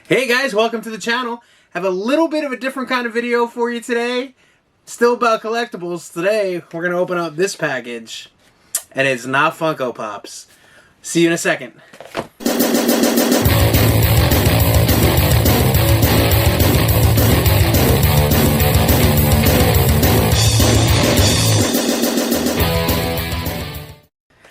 Hey guys, welcome to the channel. Have a little bit of a different kind of video for you today. Still about collectibles. Today, we're going to open up this package. And it's not Funko Pops. See you in a second.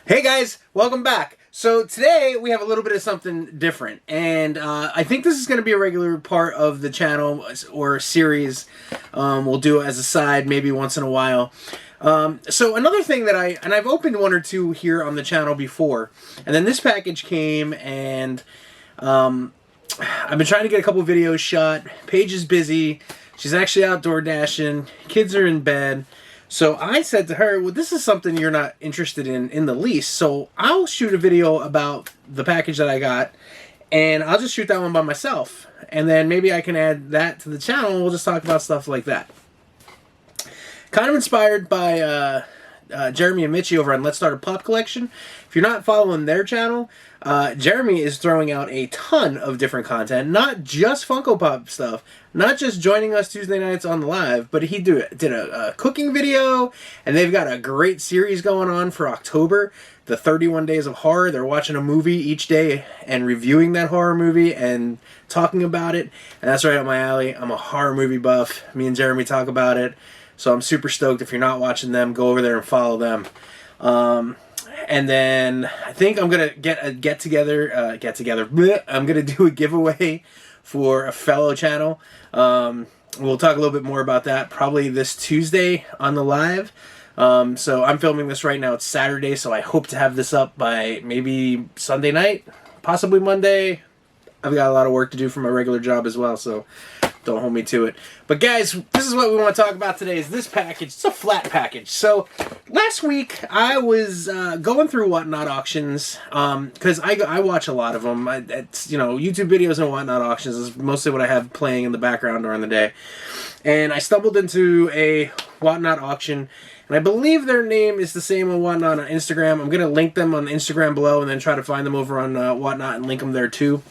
Hey guys, welcome back. So today we have a little bit of something different, and I think this is going to be a regular part of the channel or series. We'll do it as a side maybe once in a while. So another thing that I've opened one or two here on the channel before, and then this package came, and I've been trying to get a couple videos shot. Paige is busy. She's actually outdoor dashing. Kids are in bed. So I said to her, well, this is something you're not interested in the least, so I'll shoot a video about the package that I got, and I'll just shoot that one by myself. And then maybe I can add that to the channel, and we'll just talk about stuff like that. Kind of inspired by Jeremy and Mitchie over on Let's Start a Pop Collection. If you're not following their channel, Jeremy is throwing out a ton of different content, not just Funko Pop stuff, not just joining us Tuesday nights on the live, but he did a cooking video, and they've got a great series going on for October, the 31 Days of Horror. They're watching a movie each day and reviewing that horror movie and talking about it, and that's right up my alley. I'm a horror movie buff. Me and Jeremy talk about it, so I'm super stoked. If you're not watching them, go over there and follow them. And then I think I'm gonna get together. I'm gonna do a giveaway for a fellow channel. We'll talk a little bit more about that probably this Tuesday on the live. So I'm filming this right now. It's Saturday, so I hope to have this up by maybe Sunday night, possibly Monday. I've got a lot of work to do for my regular job as well, so don't hold me to it. But guys, this is what we want to talk about today, is this package. It's a flat package. So last week I was going through Whatnot auctions, because I watch a lot of them. It's, you know, YouTube videos and Whatnot auctions is mostly what I have playing in the background during the day. And I stumbled into a Whatnot auction, and I believe their name is the same on Whatnot on Instagram. I'm going to link them on Instagram below and then try to find them over on Whatnot and link them there too.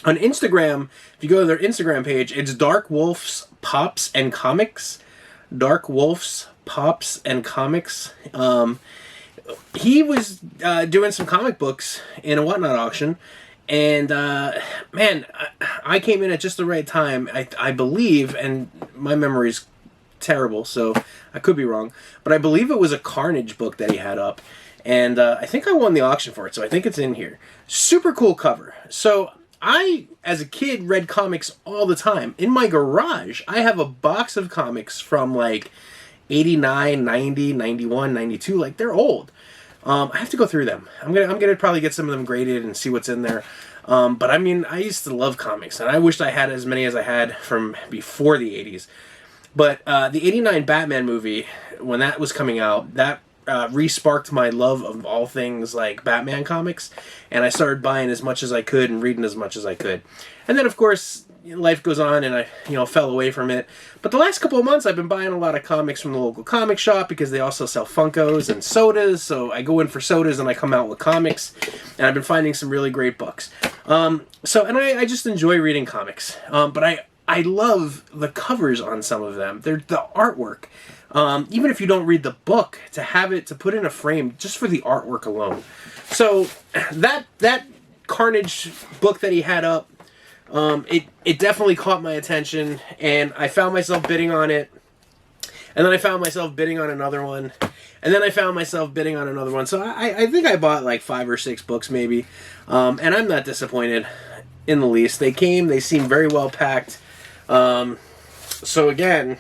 On Instagram, if you go to their Instagram page, it's Dark Wolf's Pops and Comics. Dark Wolf's Pops and Comics. He was doing some comic books in a Whatnot auction, and man, I came in at just the right time, I believe, and my memory's terrible, so I could be wrong, but I believe it was a Carnage book that he had up, and I think I won the auction for it, so I think it's in here. Super cool cover. So I, as a kid, read comics all the time. In my garage, I have a box of comics from like 89, 90, 91, 92. Like, they're old. I have to go through them. I'm gonna probably get some of them graded and see what's in there. But I mean, I used to love comics, and I wished I had as many as I had from before the 80s. But the 89 Batman movie, when that was coming out, that re-sparked my love of all things like Batman comics, and I started buying as much as I could and reading as much as I could. And then, of course, life goes on, and I fell away from it. But the last couple of months, I've been buying a lot of comics from the local comic shop, because they also sell Funkos and sodas. So I go in for sodas and I come out with comics, and I've been finding some really great books. And I just enjoy reading comics. But I love the covers on some of them. They're the artwork. Even if you don't read the book, to have it, to put in a frame just for the artwork alone. So that Carnage book that he had up, it definitely caught my attention, and I found myself bidding on it. And then I found myself bidding on another one. And then I found myself bidding on another one. So I think I bought like 5 or 6 books maybe. And I'm not disappointed in the least. They came, they seem very well packed. So again,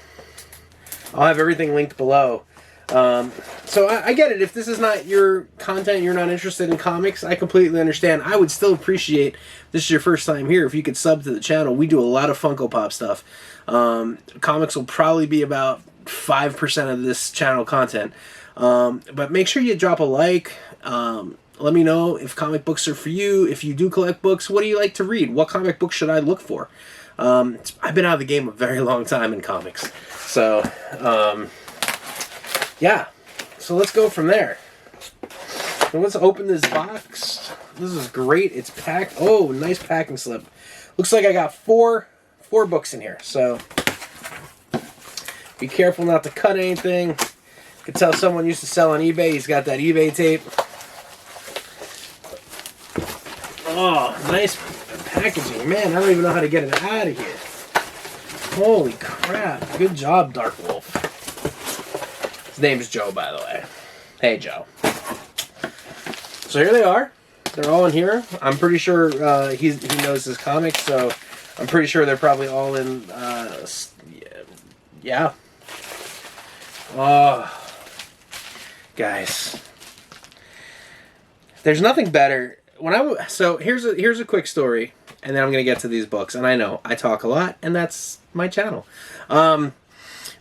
I'll have everything linked below. So I get it. If this is not your content, you're not interested in comics, I completely understand. I would still appreciate, this is your first time here, if you could sub to the channel. We do a lot of Funko Pop stuff. Comics will probably be about 5% of this channel content. But make sure you drop a like. Let me know if comic books are for you. If you do collect books, what do you like to read? What comic book should I look for? I've been out of the game a very long time in comics. So, yeah. So let's go from there. So let's open this box. This is great. It's packed. Oh, nice packing slip. Looks like I got four books in here. So be careful not to cut anything. You can tell someone used to sell on eBay. He's got that eBay tape. Oh, nice packaging. Man, I don't even know how to get it out of here. Holy crap. Good job, Dark Wolf. His name's Joe, by the way. Hey, Joe. So here they are. They're all in here. I'm pretty sure he knows his comics, so I'm pretty sure they're probably all in, yeah. Oh, guys. There's nothing better. So here's a quick story, and then I'm gonna get to these books. And I know I talk a lot, and that's my channel.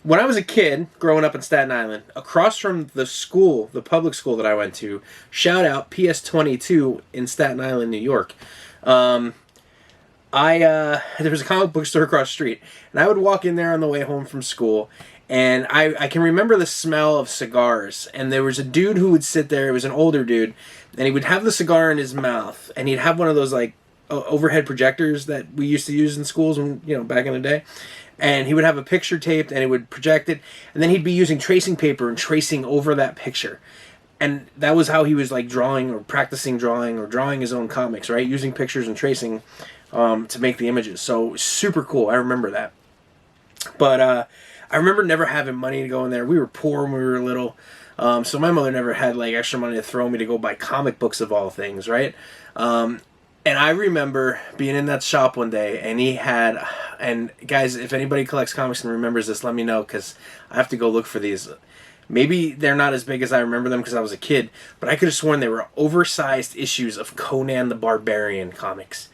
When I was a kid, growing up in Staten Island, across from the school, the public school that I went to, shout out PS22 in Staten Island, New York. There was a comic book store across the street, and I would walk in there on the way home from school, and I can remember the smell of cigars. And there was a dude who would sit there. It was an older dude, and he would have the cigar in his mouth, and he'd have one of those like overhead projectors that we used to use in schools when, back in the day. And he would have a picture taped, and he would project it, and then he'd be using tracing paper and tracing over that picture. And that was how he was like drawing or practicing drawing or drawing his own comics, right? Using pictures and tracing to make the images. So super cool. I remember that. But I remember never having money to go in there. We were poor when we were little. So my mother never had like extra money to throw me to go buy comic books of all things, right? And I remember being in that shop one day, and he had, and guys, if anybody collects comics and remembers this, let me know, because I have to go look for these. Maybe they're not as big as I remember them because I was a kid, but I could have sworn they were oversized issues of Conan the Barbarian comics.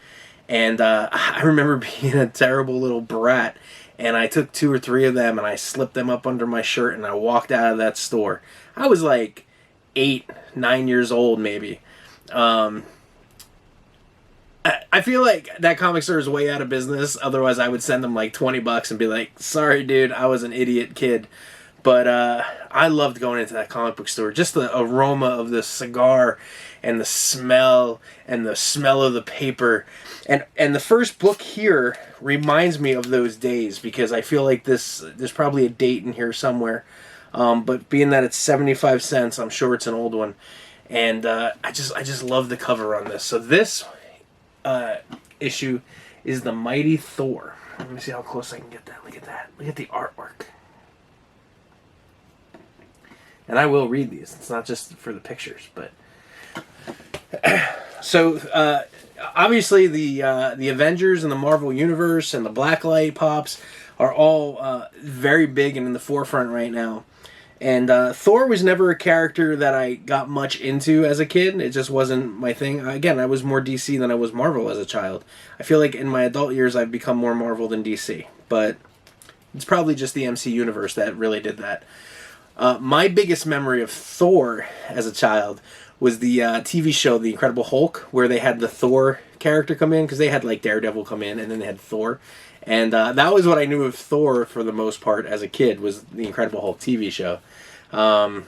And I remember being a terrible little brat, and I took 2 or 3 of them, and I slipped them up under my shirt, and I walked out of that store. I was like 8, 9 years old, maybe. I feel like that comic store is way out of business. Otherwise, I would send them like $20 and be like, sorry, dude, I was an idiot kid. But I loved going into that comic book store. Just the aroma of the cigar and the smell of the paper. And the first book here reminds me of those days, because I feel like there's probably a date in here somewhere. But being that it's 75 cents, I'm sure it's an old one. And I just love the cover on this. So this issue is the Mighty Thor. Let me see how close I can get that. Look at that. Look at the artwork. And I will read these. It's not just for the pictures, but so obviously the Avengers and the Marvel Universe and the Blacklight Pops are all very big and in the forefront right now. And Thor was never a character that I got much into as a kid. It just wasn't my thing. Again, I was more DC than I was Marvel as a child. I feel like in my adult years I've become more Marvel than DC. But it's probably just the MC Universe that really did that. My biggest memory of Thor as a child was the TV show The Incredible Hulk, where they had the Thor character come in, because they had like Daredevil come in, and then they had Thor. And that was what I knew of Thor for the most part as a kid, was the Incredible Hulk TV show. I'll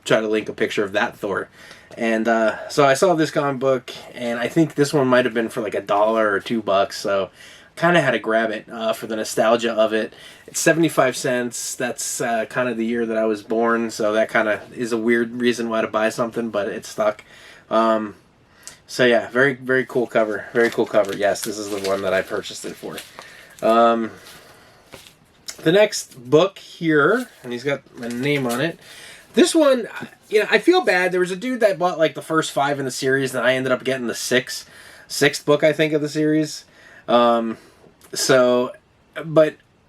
try to link a picture of that Thor. And so I saw this comic book, and I think this one might have been for like $1 or $2, so kind of had to grab it for the nostalgia of it. It's 75 cents. That's kind of the year that I was born, so that kind of is a weird reason why to buy something, but it stuck. So yeah, very, very cool cover. Very cool cover. Yes, this is the one that I purchased it for. The next book here, and he's got my name on it. This one, I feel bad. There was a dude that bought like the first 5 in the series, and I ended up getting the sixth book, I think, of the series. But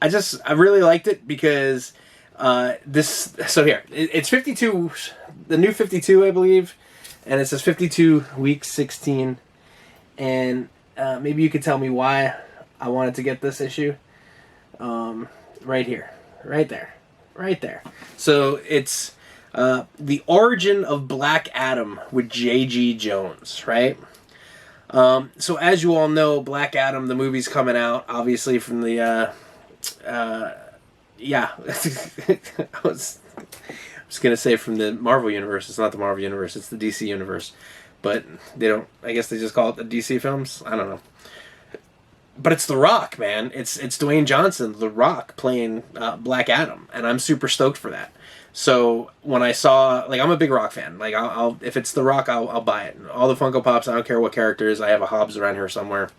I really liked it because it's 52, the new 52, I believe, and it says 52 weeks 16, and maybe you could tell me why I wanted to get this issue. Right here, right there. So it's the origin of Black Adam with J.G. Jones, right? So as you all know, Black Adam, the movie's coming out, obviously from the, I was going to say from the Marvel Universe. It's not the Marvel Universe, it's the DC Universe. but they don't. I guess they just call it the DC films. I don't know. But it's The Rock, man. It's Dwayne Johnson, The Rock, playing Black Adam, and I'm super stoked for that. So when I saw, like, I'm a big Rock fan. Like, I'll if it's The Rock, I'll buy it. All the Funko Pops, I don't care what characters. I have a Hobbs around here somewhere.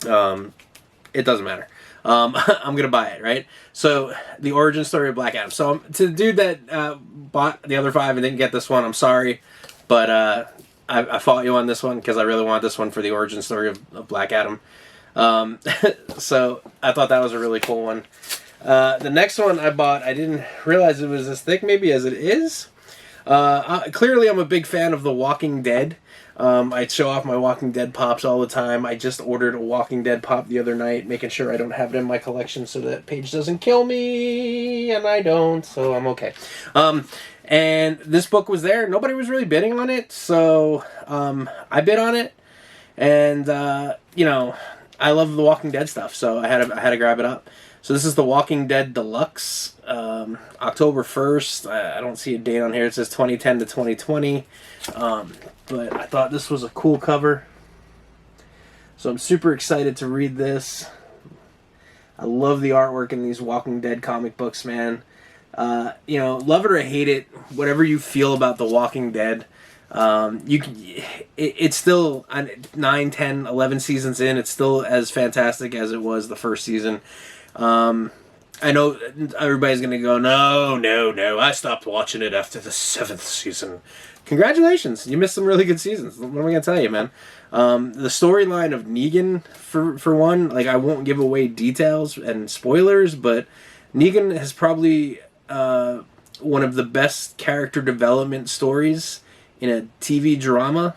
It doesn't matter. I'm gonna buy it, right? So the origin story of Black Adam. So to the dude that bought the other 5 and didn't get this one, I'm sorry, but I fought you on this one because I really want this one for the origin story of Black Adam. So I thought that was a really cool one. The next one I bought, I didn't realize it was as thick maybe as it is. Clearly I'm a big fan of The Walking Dead. I show off my Walking Dead pops all the time. I just ordered a Walking Dead pop the other night, making sure I don't have it in my collection so that Paige doesn't kill me, and I don't, so I'm okay. And this book was there. Nobody was really bidding on it, so I bid on it, and you know, I love the Walking Dead stuff, so I had to grab it up. So this is the Walking Dead Deluxe, October 1st. I don't see a date on here. It says 2010 to 2020. But I thought this was a cool cover. So I'm super excited to read this. I love the artwork in these Walking Dead comic books, man. You know, love it or hate it, whatever you feel about The Walking Dead, it's still 9, 10, 11 seasons in. It's still as fantastic as it was the first season. I know everybody's going to go, no, I stopped watching it after the 7th season. Congratulations, you missed some really good seasons. What am I going to tell you, man? The storyline of Negan, for one, like, I won't give away details and spoilers, but Negan has probably one of the best character development stories in a TV drama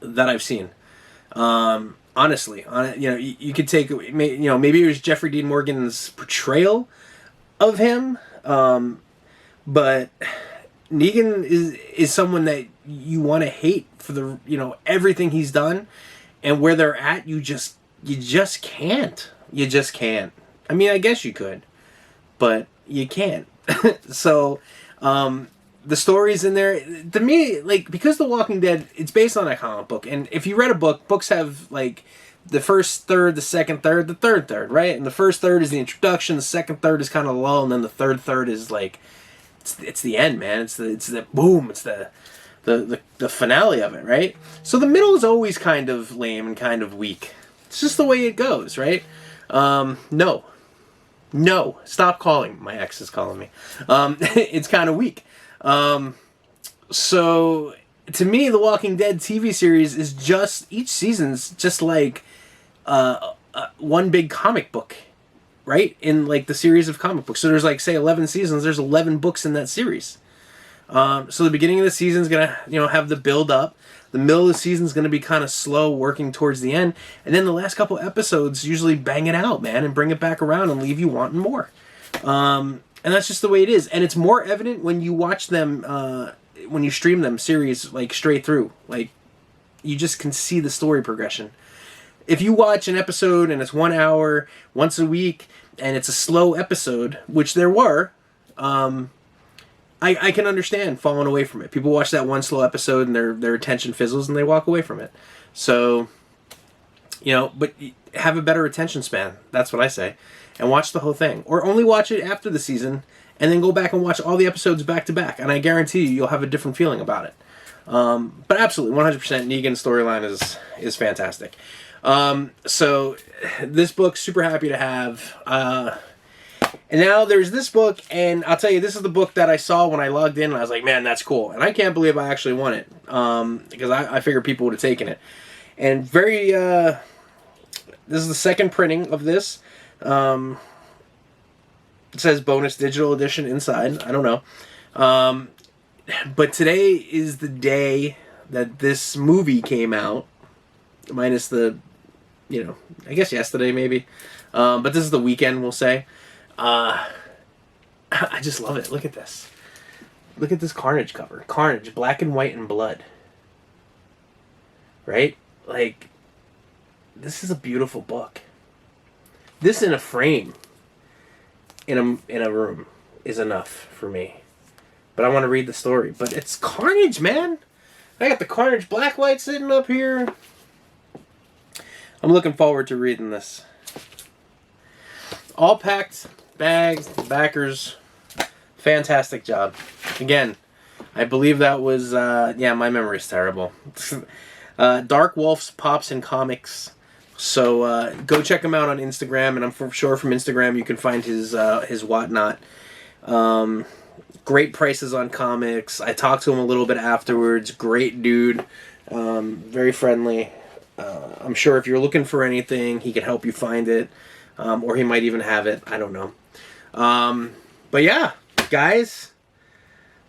that I've seen. Honestly, you know, you could take, you know, maybe it was Jeffrey Dean Morgan's portrayal of him, but Negan is someone that you want to hate for the, you know, everything he's done, and where they're at, you just can't. You just can't. I mean, I guess you could, but you can't. So, the stories in there, to me, like, because The Walking Dead, it's based on a comic book, and if you read a book, books have, like, the first third, the second third, the third third, right? And the first third is the introduction, the second third is kind of lull, and then the third third is, like, it's the end, man. It's the boom, it's the finale of it, right? So the middle is always kind of lame and kind of weak. It's just the way it goes, right? No, stop calling. My ex is calling me. It's kind of weak. So to me, The Walking Dead TV series is just, each season's just like one big comic book, right? In like the series of comic books. So there's like, say, 11 seasons. There's 11 books in that series. So the beginning of the season's gonna, you know, have the build up. The middle of the season's gonna be kind of slow, working towards the end, and then the last couple episodes usually bang it out, man, and bring it back around and leave you wanting more. And that's just the way it is. And it's more evident when you watch them, when you stream them series, like, straight through. Like, you just can see the story progression. If you watch an episode and it's 1 hour, once a week, and it's a slow episode, which there were, I can understand falling away from it. People watch that one slow episode and their attention fizzles and they walk away from it. So, you know, but have a better attention span. That's what I say. And watch the whole thing. Or only watch it after the season and then go back and watch all the episodes back to back. And I guarantee you'll have a different feeling about it. But absolutely, 100% Negan's storyline is fantastic. So this book, super happy to have. And now there's this book, and I'll tell you, this is the book that I saw when I logged in, and I was like, man, that's cool. And I can't believe I actually won it, because I figured people would have taken it. And this is the second printing of this. It says bonus digital edition inside. I don't know. But today is the day that this movie came out, minus the, you know, I guess yesterday maybe. But this is the weekend, we'll say. I just love it. Look at this. Look at this Carnage cover. Carnage, black and white and blood. Right? Like, this is a beautiful book. This in a frame, in a room, is enough for me. But I want to read the story. But it's Carnage, man! I got the Carnage Blacklight sitting up here. I'm looking forward to reading this. All packed bags, backers. Fantastic job. Again, I believe that was, yeah, my memory's terrible. Dark Wolf's Pops and Comics. So go check him out on Instagram, and I'm sure from Instagram you can find his whatnot. Great prices on comics. I talked to him a little bit afterwards. Great dude. Very friendly. I'm sure if you're looking for anything, he can help you find it. Or he might even have it. I don't know. But yeah, guys,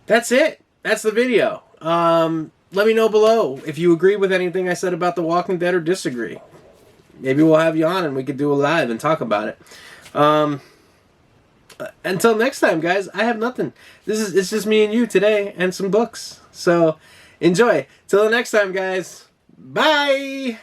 that's it. That's the video. Let me know below if you agree with anything I said about The Walking Dead or disagree. Maybe we'll have you on and we could do a live and talk about it. Until next time, guys, I have nothing. It's just me and you today and some books. So enjoy. Till the next time, guys. Bye.